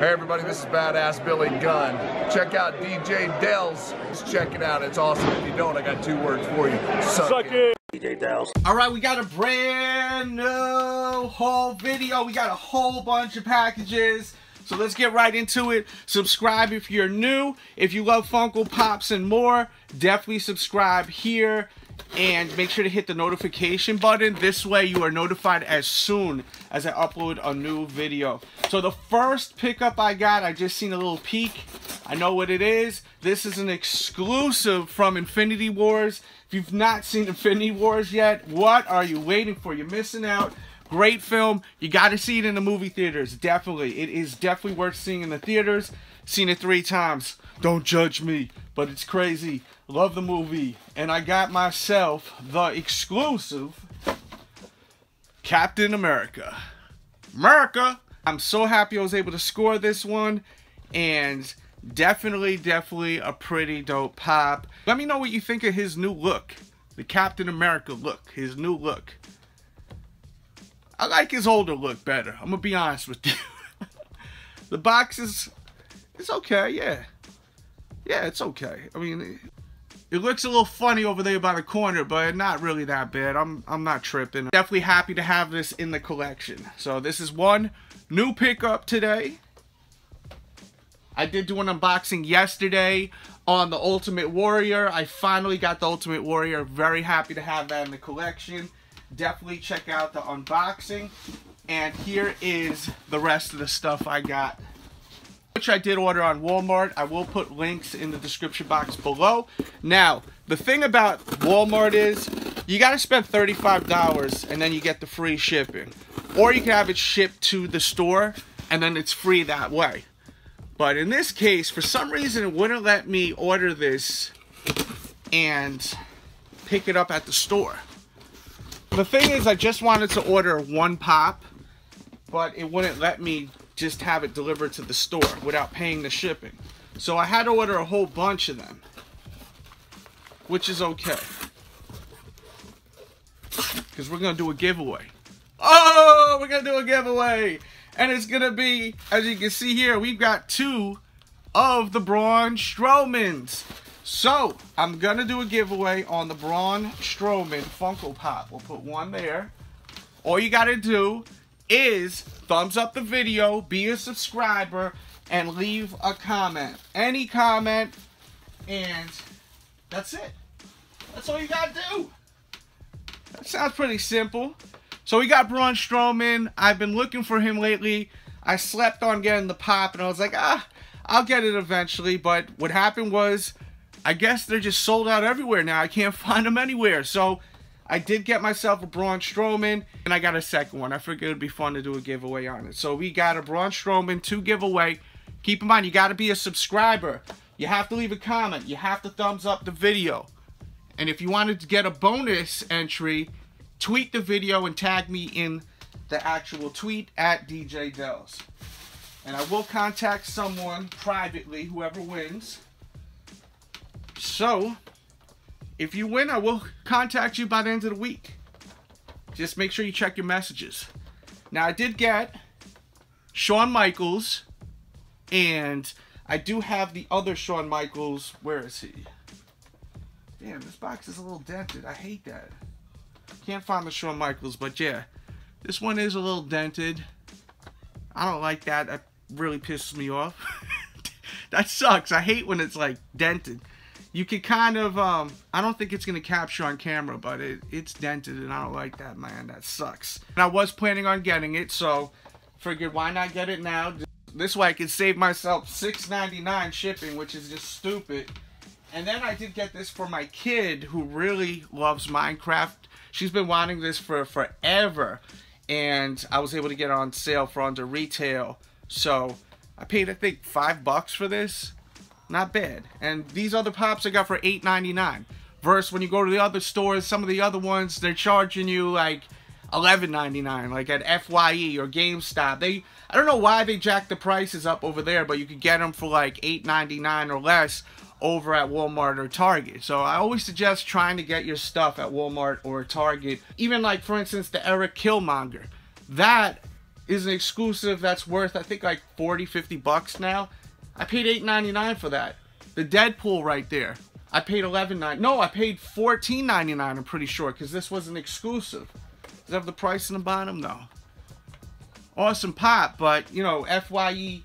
Hey everybody, this is Badass Billy Gunn. Check out DJ Delz. Just check it out. It's awesome. If you don't, I got 2 words for you. Suck it. DJ Delz. Alright, we got a brand new haul video. We got a whole bunch of packages. So let's get right into it. Subscribe if you're new. If you love Funko Pops and more, definitely subscribe here. And make sure to hit the notification button. This way you are notified as soon as I upload a new video. So the first pickup I got, I just seen a little peek. I know what it is. This is an exclusive from Infinity Wars. If you've not seen Infinity Wars yet, what are you waiting for? You're missing out. Great film. You got to see it in the movie theaters. Definitely. It is definitely worth seeing in the theaters. Seen it 3 times. Don't judge me, but it's crazy. Love the movie. And I got myself the exclusive Captain America. I'm so happy I was able to score this one. And definitely a pretty dope pop. Let me know what you think of his new look. The Captain America look. His new look. I like his older look better. I'm going to be honest with you. The box is... It's okay, yeah. Yeah, it's okay. I mean... It looks a little funny over there by the corner, but not really that bad. I'm not tripping. Definitely happy to have this in the collection. So this is one new pickup today. I did do an unboxing yesterday on the Ultimate Warrior. I finally got the Ultimate Warrior. Very happy to have that in the collection. Definitely check out the unboxing. And here is the rest of the stuff I got, which I did order on Walmart. I will put links in the description box below. Now, the thing about Walmart is you got to spend $35 and then you get the free shipping. Or you can have it shipped to the store and then it's free that way. But in this case, for some reason, it wouldn't let me order this and pick it up at the store. The thing is, I just wanted to order 1 pop, but it wouldn't let me just have it delivered to the store without paying the shipping. So I had to order a whole bunch of them, which is okay, because we're gonna do a giveaway. Oh, we're gonna do a giveaway, and it's gonna be, as you can see here, we've got 2 of the Braun Strowmans. So I'm gonna do a giveaway on the Braun Strowman Funko Pop. We'll put 1 there. All you gotta do is thumbs up the video, be a subscriber, and leave a comment. Any comment, and that's it. That's all you gotta do. That sounds pretty simple. So we got Braun Strowman. I've been looking for him lately. I slept on getting the pop, and I was like, I'll get it eventually. But what happened was, I guess they're just sold out everywhere now. I can't find them anywhere. So I did get myself a Braun Strowman, and I got a second one. I figured it would be fun to do a giveaway on it. So we got a Braun Strowman 2 giveaway. Keep in mind, you got to be a subscriber. You have to leave a comment. You have to thumbs up the video. And if you wanted to get a bonus entry, tweet the video and tag me in the actual tweet at DJ Delz. And I will contact someone privately, whoever wins. So, if you win, I will contact you by the end of the week. Just make sure you check your messages. Now, I did get Shawn Michaels, and I do have the other Shawn Michaels. Where is he? Damn, this box is a little dented. I hate that. Can't find the Shawn Michaels, but yeah. This one is a little dented. I don't like that. That really pisses me off. That sucks. I hate when it's like dented. You can kind of, I don't think it's going to capture on camera, but it's dented, and I don't like that, man. That sucks. And I was planning on getting it, so figured why not get it now? This way I could save myself $6.99 shipping, which is just stupid. And then I did get this for my kid, who really loves Minecraft. She's been wanting this for forever, and I was able to get it on sale for under retail. So I paid, I think, $5 for this. Not bad. And these other pops I got for $8.99. Versus when you go to the other stores, some of the other ones, they're charging you like $11.99, like at FYE or GameStop. I don't know why they jacked the prices up over there, but you could get them for like $8.99 or less over at Walmart or Target. So I always suggest trying to get your stuff at Walmart or Target. Even like, for instance, the Eric Killmonger. That is an exclusive that's worth, I think, like 40, 50 bucks now. I paid $8.99 for that. The Deadpool right there, I paid $11.99. No, I paid $14.99, I'm pretty sure, because this was an exclusive. Does it have the price in the bottom? No. Awesome pop, but, you know, FYE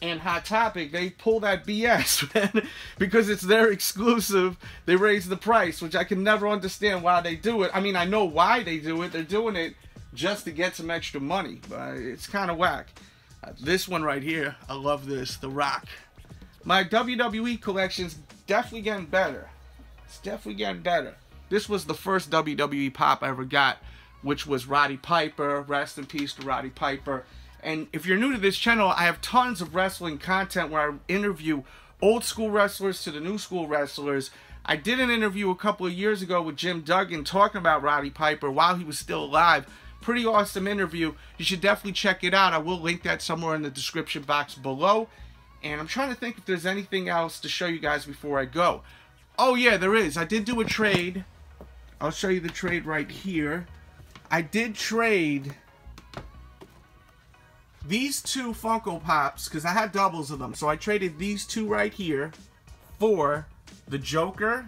and Hot Topic, they pull that BS, man. Because it's their exclusive, they raise the price, which I can never understand why they do it. I mean, I know why they do it. They're doing it just to get some extra money, but it's kind of whack. This one right here, I love this, The Rock. My WWE collection's definitely getting better. It's definitely getting better. This was the first WWE pop I ever got, which was Roddy Piper. Rest in peace to Roddy Piper. And if you're new to this channel, I have tons of wrestling content where I interview old school wrestlers to the new school wrestlers. I did an interview a couple of years ago with Jim Duggan talking about Roddy Piper while he was still alive. Pretty awesome interview. You should definitely check it out. I will link that somewhere in the description box below. And I'm trying to think if there's anything else to show you guys before I go. Oh yeah, there is. I did do a trade. I'll show you the trade right here. I did trade these two Funko Pops because I had doubles of them. So I traded these two right here for the Joker,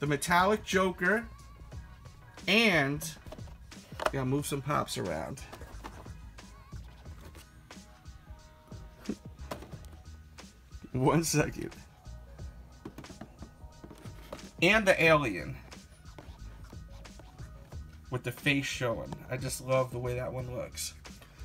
the metallic Joker, and gotta move some pops around. One second. And the alien with the face showing. I just love the way that one looks.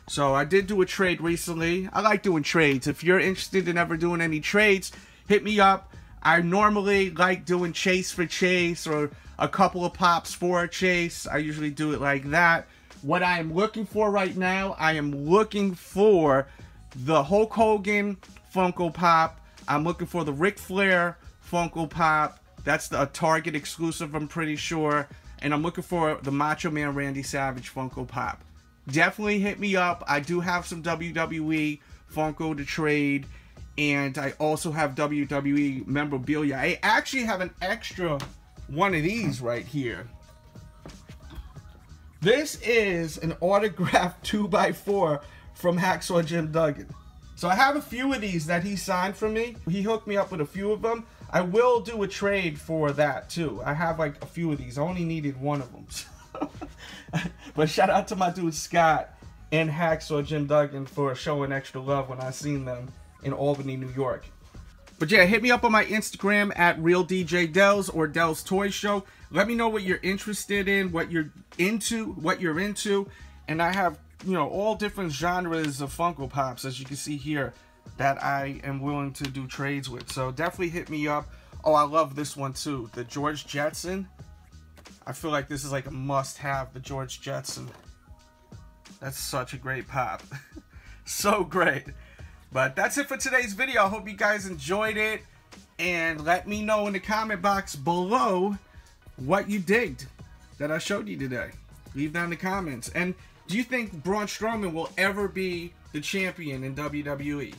So I did do a trade recently. I like doing trades. If you're interested in ever doing any trades, hit me up. I normally like doing chase for chase or a couple of pops for a chase. I usually do it like that. What I am looking for right now, I am looking for the Hulk Hogan Funko Pop. I'm looking for the Ric Flair Funko Pop. That's a Target exclusive, I'm pretty sure. And I'm looking for the Macho Man Randy Savage Funko Pop. Definitely hit me up. I do have some WWE Funko to trade. And I also have WWE memorabilia. I actually have an extra one of these right here. This is an autographed 2x4 from Hacksaw Jim Duggan. So I have a few of these that he signed for me. He hooked me up with a few of them. I will do a trade for that too. I have like a few of these. I only needed one of them. But shout out to my dude Scott and Hacksaw Jim Duggan for showing extra love when I seen them in Albany, New York. But yeah, hit me up on my Instagram at RealDJDelz or Delz Toy Show. Let me know what you're interested in, what you're into, and I have, you know, all different genres of Funko Pops, as you can see here, that I am willing to do trades with. So definitely hit me up. Oh, I love this one too, the George Jetson. I feel like this is like a must-have, the George Jetson. That's such a great pop. So great. But that's it for today's video. I hope you guys enjoyed it. And let me know in the comment box below what you digged that I showed you today. Leave that in the comments. And do you think Braun Strowman will ever be the champion in WWE?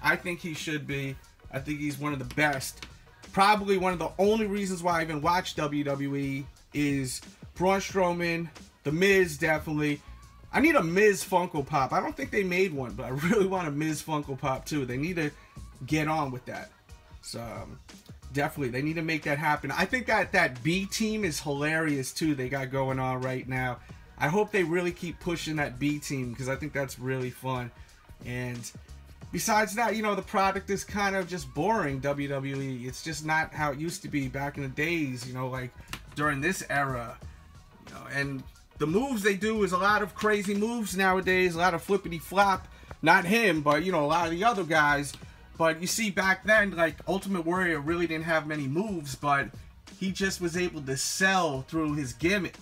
I think he should be. I think he's one of the best. Probably one of the only reasons why I even watch WWE is Braun Strowman, The Miz definitely. I need a Miz Funko Pop. I don't think they made one, but I really want a Miz Funko Pop too. They need to get on with that. So definitely, they need to make that happen. I think that B team is hilarious too. They got going on right now. I hope they really keep pushing that B team because I think that's really fun. And besides that, you know, the product is kind of just boring, WWE. It's just not how it used to be back in the days, you know, like during this era. You know, and the moves they do is a lot of crazy moves nowadays, a lot of flippity flop. Not him, but, you know, a lot of the other guys. But you see, back then, like, Ultimate Warrior really didn't have many moves, but he just was able to sell through his gimmick.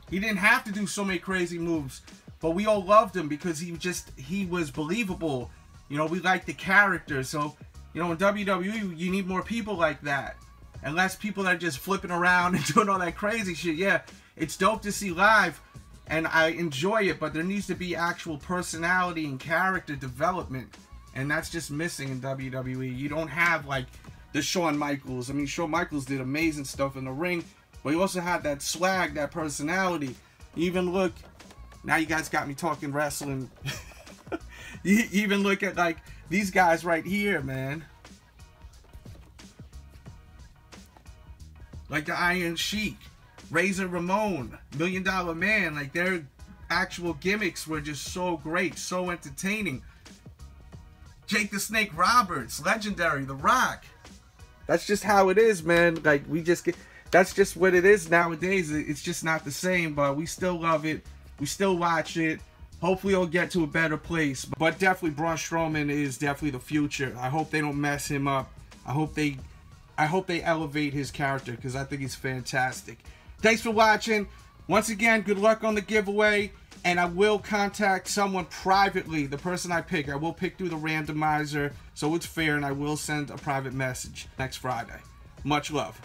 He didn't have to do so many crazy moves, but we all loved him because he was believable. You know, we liked the character. So, you know, in WWE, you need more people like that. And less people that are just flipping around and doing all that crazy shit. Yeah, it's dope to see live, and I enjoy it, but there needs to be actual personality and character development. And that's just missing in WWE. You don't have, like, the Shawn Michaels. I mean, Shawn Michaels did amazing stuff in the ring, but he also had that swag, that personality. Even look, Now you guys got me talking wrestling. You even look at like these guys right here, man. Like the Iron Sheik, Razor Ramon, $1 Million Man. Like their actual gimmicks were just so great, so entertaining. Jake the Snake Roberts, legendary, The Rock. That's just how it is, man. Like we just get, that's just what it is nowadays. It's just not the same, but we still love it. We still watch it. Hopefully it'll get to a better place. But definitely Braun Strowman is definitely the future. I hope they don't mess him up. I hope they elevate his character because I think he's fantastic. Thanks for watching. Once again, good luck on the giveaway. And I will contact someone privately, the person I pick. I will pick through the randomizer so it's fair, and I will send a private message next Friday. Much love.